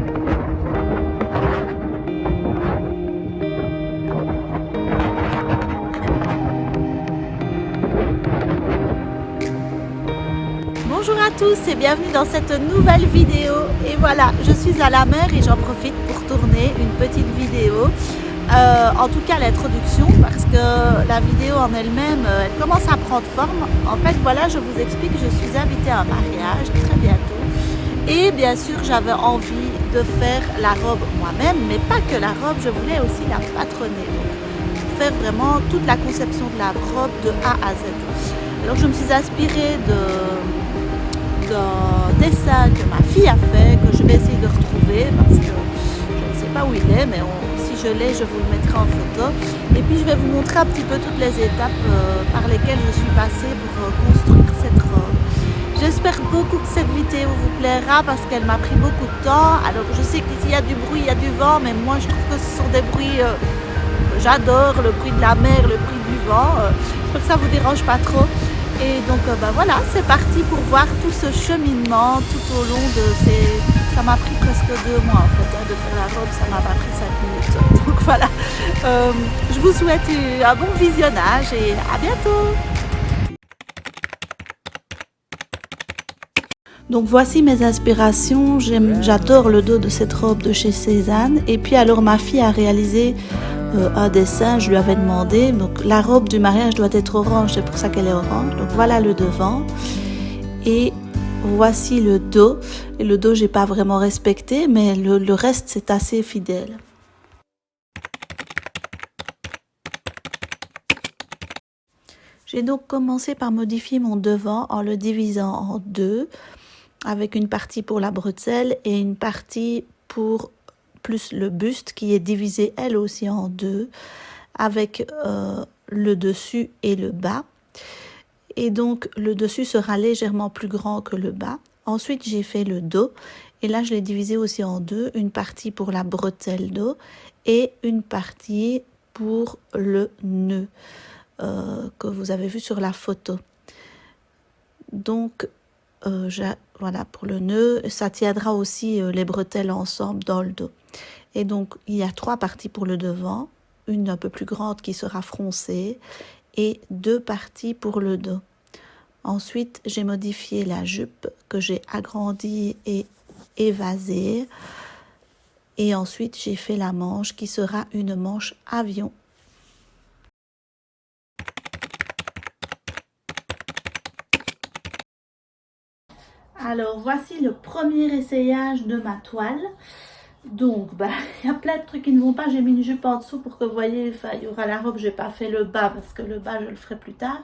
Bonjour à tous et bienvenue dans cette nouvelle vidéo. Et voilà, je suis à la mer et j'en profite pour tourner une petite vidéo. En tout cas l'introduction, parce que la vidéo en elle-même, elle commence à prendre forme. En fait, voilà, je vous explique, je suis invitée à un mariage très bientôt. Et bien sûr, j'avais envie de faire la robe moi-même, mais pas que la robe, je voulais aussi la patronner. Donc, faire vraiment toute la conception de la robe de A à Z. Alors, je me suis inspirée d'un dessin que ma fille a fait, que je vais essayer de retrouver parce que je ne sais pas où il est, mais si je l'ai, je vous le mettrai en photo. Et puis je vais vous montrer un petit peu toutes les étapes par lesquelles je suis passée pour construire cette robe. J'espère beaucoup que cette vidéo vous plaira parce qu'elle m'a pris beaucoup de temps. Alors je sais qu'ici il y a du bruit, il y a du vent, mais moi je trouve que ce sont des bruits, j'adore le bruit de la mer, le bruit du vent. J'espère que ça vous dérange pas trop. Et donc voilà, c'est parti pour voir tout ce cheminement tout au long de ces... Ça m'a pris presque 2 mois en fait de faire la robe, ça m'a pas pris 5 minutes. Donc voilà, je vous souhaite un bon visionnage et à bientôt. Donc voici mes inspirations, j'adore le dos de cette robe de chez Cézanne. Et puis alors ma fille a réalisé un dessin, je lui avais demandé, donc la robe du mariage doit être orange, c'est pour ça qu'elle est orange. Donc voilà le devant et voici le dos. Et le dos j'ai pas vraiment respecté, mais le reste c'est assez fidèle. J'ai donc commencé par modifier mon devant en le divisant en deux, avec une partie pour la bretelle et une partie pour plus le buste qui est divisé elle aussi en deux, avec le dessus et le bas. Et donc le dessus sera légèrement plus grand que le bas. Ensuite j'ai fait le dos et là je l'ai divisé aussi en deux, une partie pour la bretelle dos et une partie pour le nœud que vous avez vu sur la photo. Donc voilà pour le nœud, ça tiendra aussi les bretelles ensemble dans le dos. Et donc il y a 3 parties pour le devant, une un peu plus grande qui sera froncée et 2 parties pour le dos. Ensuite j'ai modifié la jupe que j'ai agrandie et évasée. Et ensuite j'ai fait la manche qui sera une manche avion. Alors voici le premier essayage de ma toile. Donc il y a plein de trucs qui ne vont pas. J'ai mis une jupe en dessous pour que vous voyez, il y aura la robe. Je n'ai pas fait le bas parce que le bas je le ferai plus tard.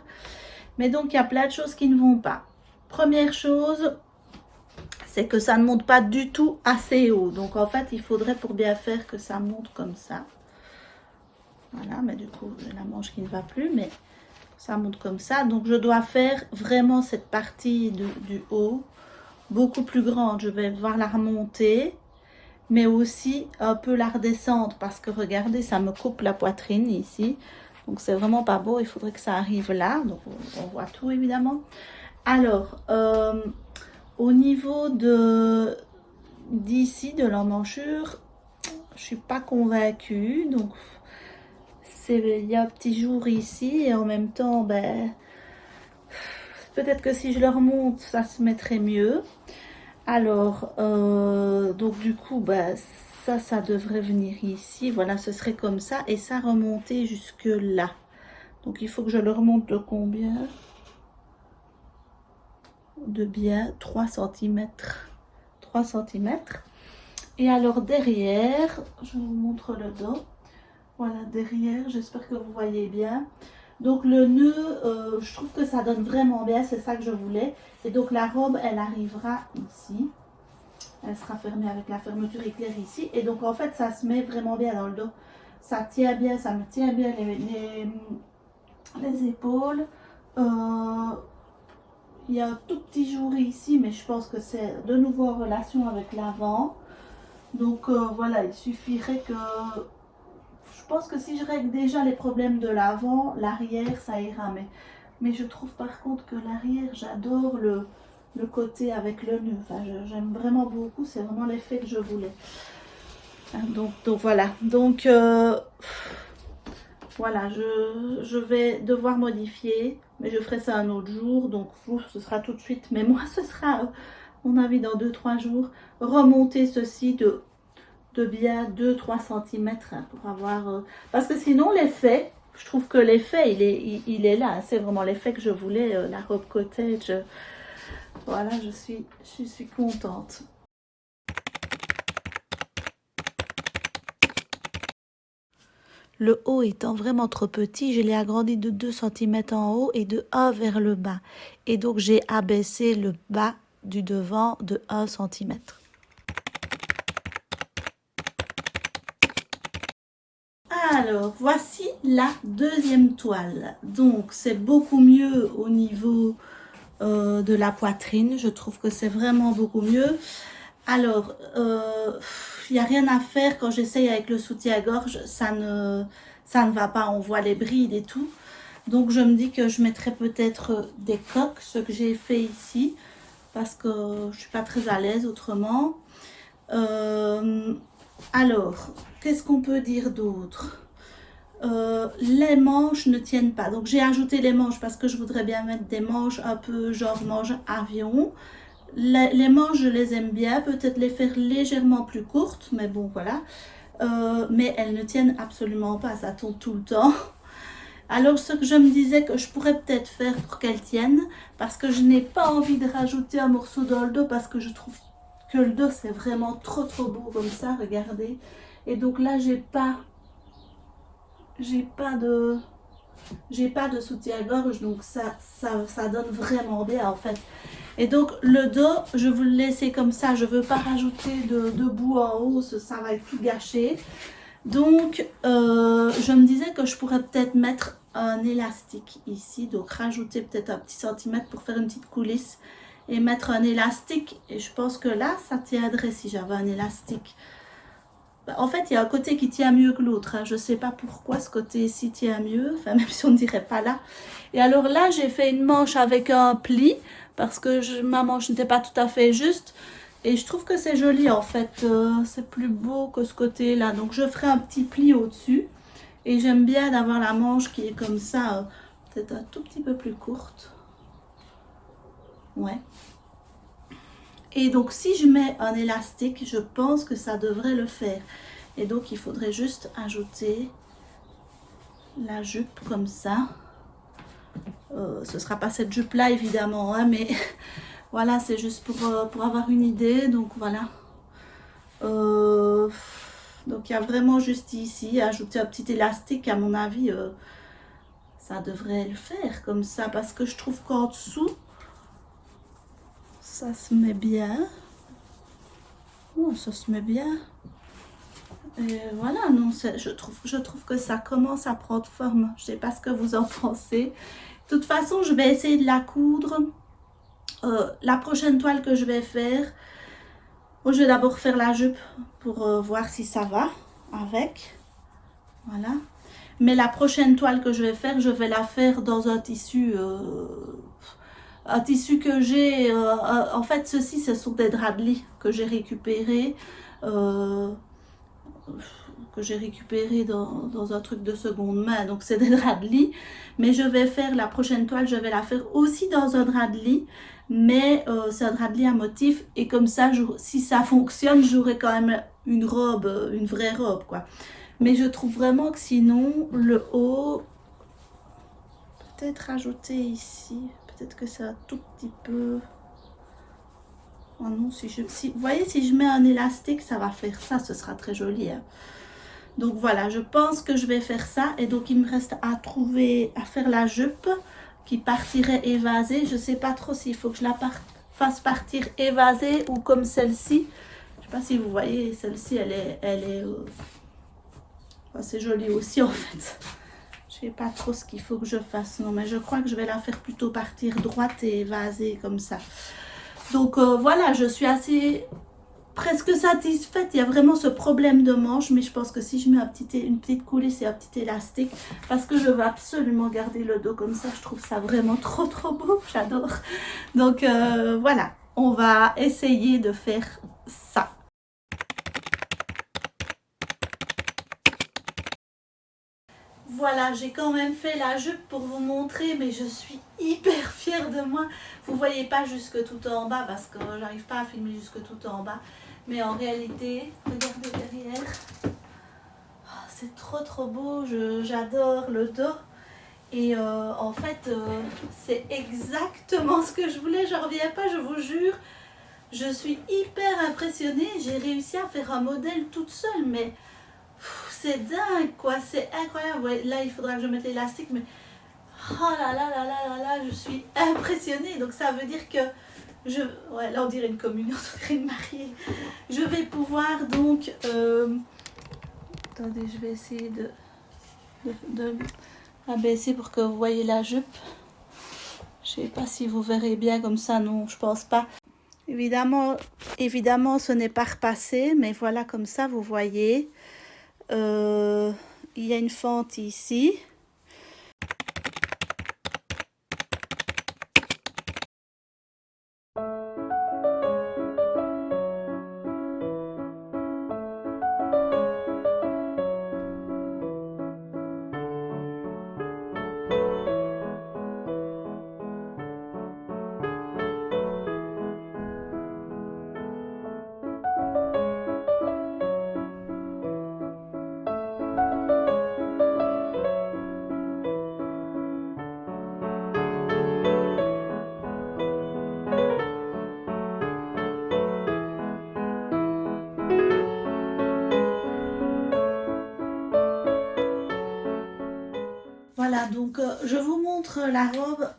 Mais donc il y a plein de choses qui ne vont pas. Première chose, c'est que ça ne monte pas du tout assez haut. Donc en fait il faudrait pour bien faire que ça monte comme ça. Voilà, mais du coup j'ai la manche qui ne va plus, mais ça monte comme ça. Donc je dois faire vraiment cette partie du haut beaucoup plus grande. Je vais devoir la remonter, mais aussi un peu la redescendre parce que regardez, ça me coupe la poitrine ici. Donc c'est vraiment pas beau, il faudrait que ça arrive là. Donc on voit tout évidemment. Alors au niveau d'ici de l'emmanchure, je suis pas convaincue. Donc il y a un petit jour ici et en même temps peut-être que si je le remonte ça se mettrait mieux. Alors donc du coup ça devrait venir ici, voilà, ce serait comme ça et ça remonter jusque là. Donc il faut que je le remonte de combien? De bien 3 cm. 3 cm. Et alors derrière, je vous montre le dos. Voilà, derrière, j'espère que vous voyez bien. Donc le nœud, je trouve que ça donne vraiment bien, c'est ça que je voulais. Et donc la robe, elle arrivera ici. Elle sera fermée avec la fermeture éclair ici. Et donc en fait, ça se met vraiment bien dans le dos. Ça tient bien, ça me tient bien les épaules. Il y a un tout petit jour ici, mais je pense que c'est de nouveau en relation avec l'avant. Donc voilà, il suffirait que... Je pense que si je règle déjà les problèmes de l'avant, l'arrière, ça ira. Mais je trouve par contre que l'arrière, j'adore le côté avec le nœud. Enfin, j'aime vraiment beaucoup, c'est vraiment l'effet que je voulais. Donc voilà, donc voilà, je vais devoir modifier, mais je ferai ça un autre jour, donc vous, ce sera tout de suite, mais moi, ce sera, à mon avis, dans 2-3 jours, remonter ceci de bien 2-3 cm pour avoir, parce que sinon, l'effet, je trouve que l'effet, il est là, c'est vraiment l'effet que je voulais, la robe cottage, voilà, je suis contente. Le haut étant vraiment trop petit, je l'ai agrandi de 2 cm en haut et de 1 vers le bas. Et donc j'ai abaissé le bas du devant de 1 cm. Alors, voici la deuxième toile. Donc, c'est beaucoup mieux au niveau de la poitrine. Je trouve que c'est vraiment beaucoup mieux. Alors, il n'y a rien à faire quand j'essaye avec le soutien-gorge, ça ne va pas, on voit les brides et tout. Donc, je me dis que je mettrai peut-être des coques, ce que j'ai fait ici, parce que je ne suis pas très à l'aise autrement. Alors, qu'est-ce qu'on peut dire d'autre? Les manches ne tiennent pas. Donc, j'ai ajouté les manches parce que je voudrais bien mettre des manches un peu genre manches avion. Les manches, je les aime bien, peut-être les faire légèrement plus courtes, mais bon, voilà. Mais elles ne tiennent absolument pas, ça tombe tout le temps. Alors, ce que je me disais que je pourrais peut-être faire pour qu'elles tiennent, parce que je n'ai pas envie de rajouter un morceau dans le dos, parce que je trouve que le dos, c'est vraiment trop beau comme ça, regardez. Et donc là, j'ai pas de soutien-gorge, donc ça donne vraiment bien en fait. Et donc le dos, je veux le laisser comme ça, je veux pas rajouter de bout en haut, ça va être tout gâché. Donc je me disais que je pourrais peut-être mettre un élastique ici, donc rajouter peut-être un petit centimètre pour faire une petite coulisse et mettre un élastique. Et je pense que là, ça tiendrait si j'avais un élastique. En fait, il y a un côté qui tient mieux que l'autre. Je ne sais pas pourquoi ce côté-ci tient mieux. Enfin, même si on ne dirait pas là. Et alors là, j'ai fait une manche avec un pli. Parce que ma manche n'était pas tout à fait juste. Et je trouve que c'est joli en fait. C'est plus beau que ce côté-là. Donc je ferai un petit pli au-dessus. Et j'aime bien d'avoir la manche qui est comme ça. Peut-être un tout petit peu plus courte. Ouais. Et donc, si je mets un élastique, je pense que ça devrait le faire. Et donc, il faudrait juste ajouter la jupe comme ça. Ce ne sera pas cette jupe-là, évidemment, hein, mais voilà, c'est juste pour avoir une idée. Donc, voilà. Donc, il y a vraiment juste ici, ajouter un petit élastique, à mon avis, ça devrait le faire comme ça. Parce que je trouve qu'en dessous, ça se met bien. Oh, ça se met bien. Et voilà, non, je trouve que ça commence à prendre forme. Je ne sais pas ce que vous en pensez. De toute façon, je vais essayer de la coudre. La prochaine toile que je vais faire, je vais d'abord faire la jupe pour voir si ça va avec. Voilà. Mais la prochaine toile que je vais faire, je vais la faire dans un tissu que j'ai, en fait ceci ce sont des draps de lit que j'ai récupérés dans un truc de seconde main, donc c'est des draps de lit, mais je vais faire la prochaine toile, je vais la faire aussi dans un drap de lit, mais c'est un drap de lit à motif, et comme ça si ça fonctionne, j'aurai quand même une robe, une vraie robe quoi. Mais je trouve vraiment que sinon le haut, peut-être rajouter ici, peut-être que c'est un tout petit peu... Oh non, vous voyez, si je mets un élastique, ça va faire ça, ce sera très joli. Hein. Donc voilà, je pense que je vais faire ça. Et donc il me reste à faire la jupe qui partirait évasée. Je ne sais pas trop s'il faut que je la fasse partir évasée ou comme celle-ci. Je ne sais pas si vous voyez, celle-ci, elle est c'est joli aussi en fait. Je sais pas trop ce qu'il faut que je fasse, non, mais je crois que je vais la faire plutôt partir droite et évasée comme ça. Donc voilà, je suis assez presque satisfaite. Il y a vraiment ce problème de manche, mais je pense que si je mets une petite coulisse et un petit élastique, parce que je veux absolument garder le dos comme ça, je trouve ça vraiment trop beau, j'adore. Donc voilà, on va essayer de faire ça. Voilà, j'ai quand même fait la jupe pour vous montrer, mais je suis hyper fière de moi. Vous voyez pas jusque tout en bas parce que j'arrive pas à filmer jusque tout en bas. Mais en réalité, regardez derrière. Oh, c'est trop beau, j'adore le dos. Et en fait, c'est exactement ce que je voulais. Je reviens pas, je vous jure. Je suis hyper impressionnée. J'ai réussi à faire un modèle toute seule, mais c'est dingue quoi, c'est incroyable. Ouais, là, il faudra que je mette l'élastique, mais oh là, je suis impressionnée. Donc ça veut dire que ouais, là on dirait une communion, on dirait une mariée. Je vais pouvoir donc attendez, je vais essayer de abaisser pour que vous voyez la jupe. Je sais pas si vous verrez bien comme ça, non, je pense pas. Évidemment, ce n'est pas repassé, mais voilà, comme ça, vous voyez. Il y a une fente ici. Voilà, donc je vous montre la robe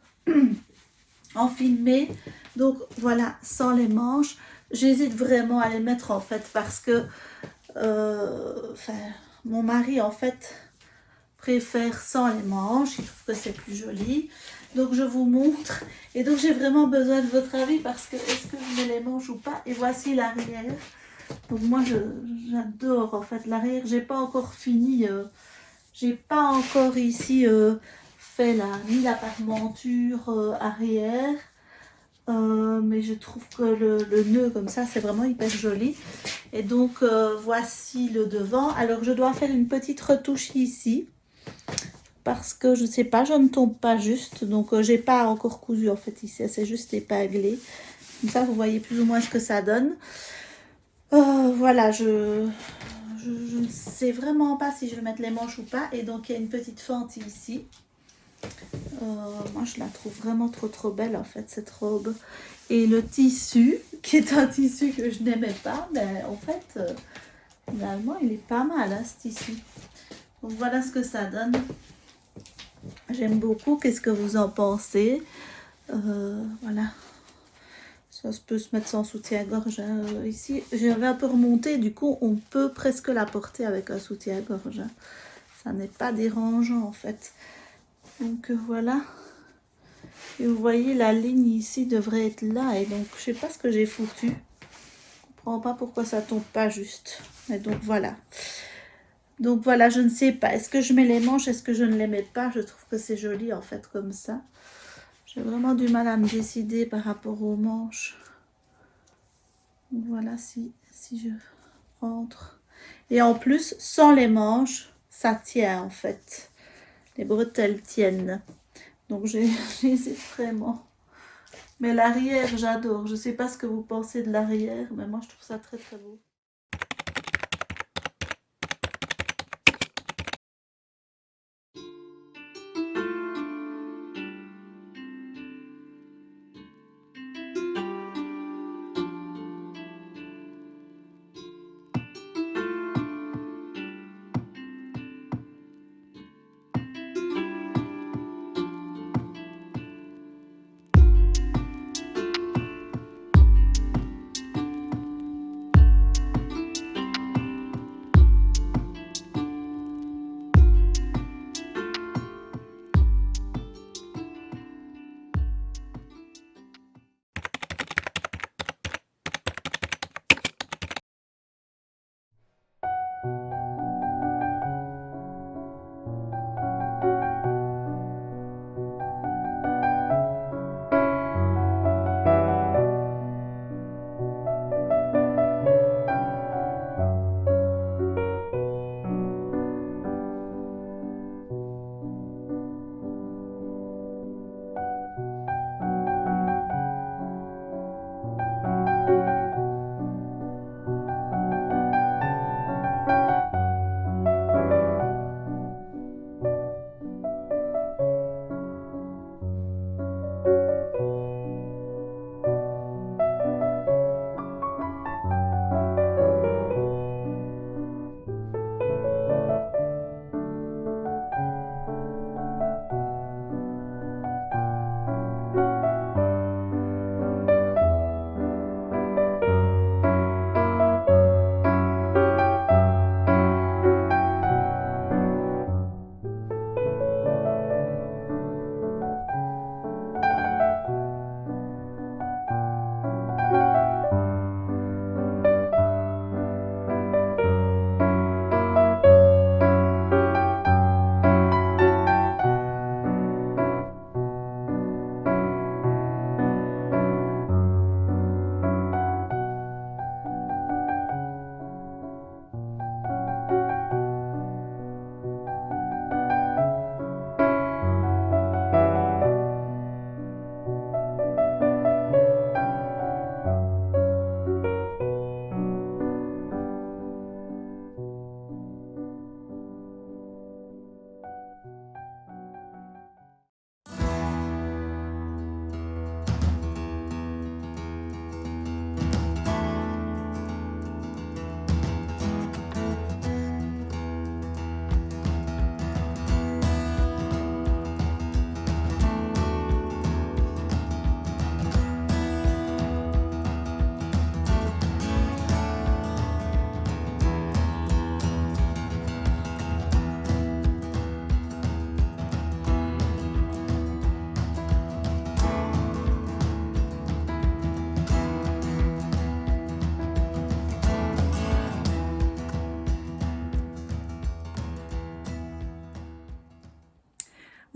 en filmé. Donc voilà, sans les manches. J'hésite vraiment à les mettre en fait parce que mon mari en fait préfère sans les manches. Il trouve que c'est plus joli. Donc je vous montre. Et donc j'ai vraiment besoin de votre avis parce que est-ce que je mets les manches ou pas? Et voici l'arrière. Donc moi j'adore en fait l'arrière. J'ai pas encore fini. J'ai pas encore ici fait ni la parmenture arrière, mais je trouve que le nœud comme ça c'est vraiment hyper joli. Et donc voici le devant. Alors je dois faire une petite retouche ici parce que je sais pas, je ne tombe pas juste, donc j'ai pas encore cousu en fait ici, c'est juste épinglé. Comme ça vous voyez plus ou moins ce que ça donne. Voilà, je ne sais vraiment pas si je vais mettre les manches ou pas. Et donc il y a une petite fente ici. Moi je la trouve vraiment trop belle en fait cette robe. Et le tissu, qui est un tissu que je n'aimais pas, mais en fait finalement il est pas mal ce tissu. Donc voilà ce que ça donne. J'aime beaucoup, qu'est-ce que vous en pensez? Voilà. Ça peut se mettre sans soutien-gorge ici. J'avais un peu remonté, du coup on peut presque la porter avec un soutien-gorge. Ça n'est pas dérangeant en fait. Donc voilà. Et vous voyez la ligne ici devrait être là. Et donc je sais pas ce que j'ai foutu. Je comprends pas pourquoi ça tombe pas juste. Mais donc voilà. Donc voilà, je ne sais pas. Est-ce que je mets les manches? Est-ce que je ne les mets pas? Je trouve que c'est joli en fait comme ça. J'ai vraiment du mal à me décider par rapport aux manches. Donc voilà, si je rentre. Et en plus, sans les manches, ça tient en fait. Les bretelles tiennent. Donc j'hésite vraiment. Mais l'arrière, j'adore. Je ne sais pas ce que vous pensez de l'arrière, mais moi je trouve ça très beau.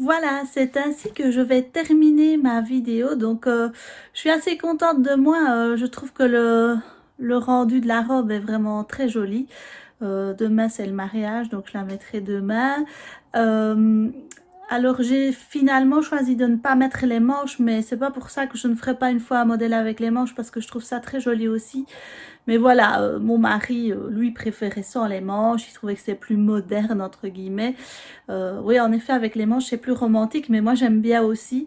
voilà, c'est ainsi que je vais terminer ma vidéo. Donc, je suis assez contente de moi. Je trouve que le rendu de la robe est vraiment très joli. Demain, c'est le mariage, donc je la mettrai demain. Euh, alors, j'ai finalement choisi de ne pas mettre les manches, mais c'est pas pour ça que je ne ferai pas une fois un modèle avec les manches, parce que je trouve ça très joli aussi. Mais voilà, mon mari, lui, préférait sans les manches. Il trouvait que c'est plus moderne, entre guillemets. Oui, en effet, avec les manches, c'est plus romantique, mais moi, j'aime bien aussi.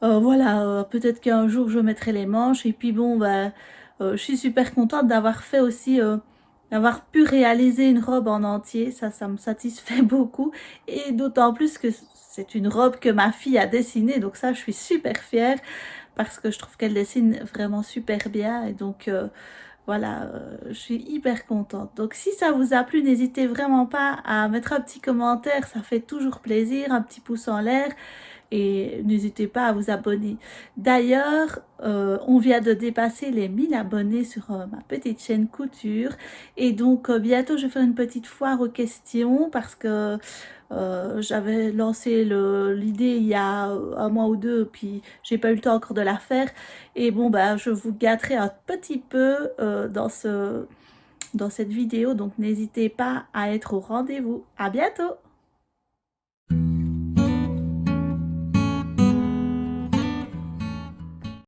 Voilà, peut-être qu'un jour, je mettrai les manches. Et puis bon, bah, je suis super contente d'avoir fait aussi, d'avoir pu réaliser une robe en entier. Ça me satisfait beaucoup. Et d'autant plus que c'est une robe que ma fille a dessinée. Donc ça, je suis super fière parce que je trouve qu'elle dessine vraiment super bien. Et donc, voilà, je suis hyper contente. Donc si ça vous a plu, n'hésitez vraiment pas à mettre un petit commentaire, ça fait toujours plaisir, un petit pouce en l'air et n'hésitez pas à vous abonner. D'ailleurs, on vient de dépasser les 1000 abonnés sur ma petite chaîne couture et donc bientôt je vais faire une petite foire aux questions parce que j'avais lancé l'idée il y a un mois ou deux, puis j'ai pas eu le temps encore de la faire. Et bon, bah, je vous gâterai un petit peu dans cette vidéo, donc n'hésitez pas à être au rendez-vous. À bientôt!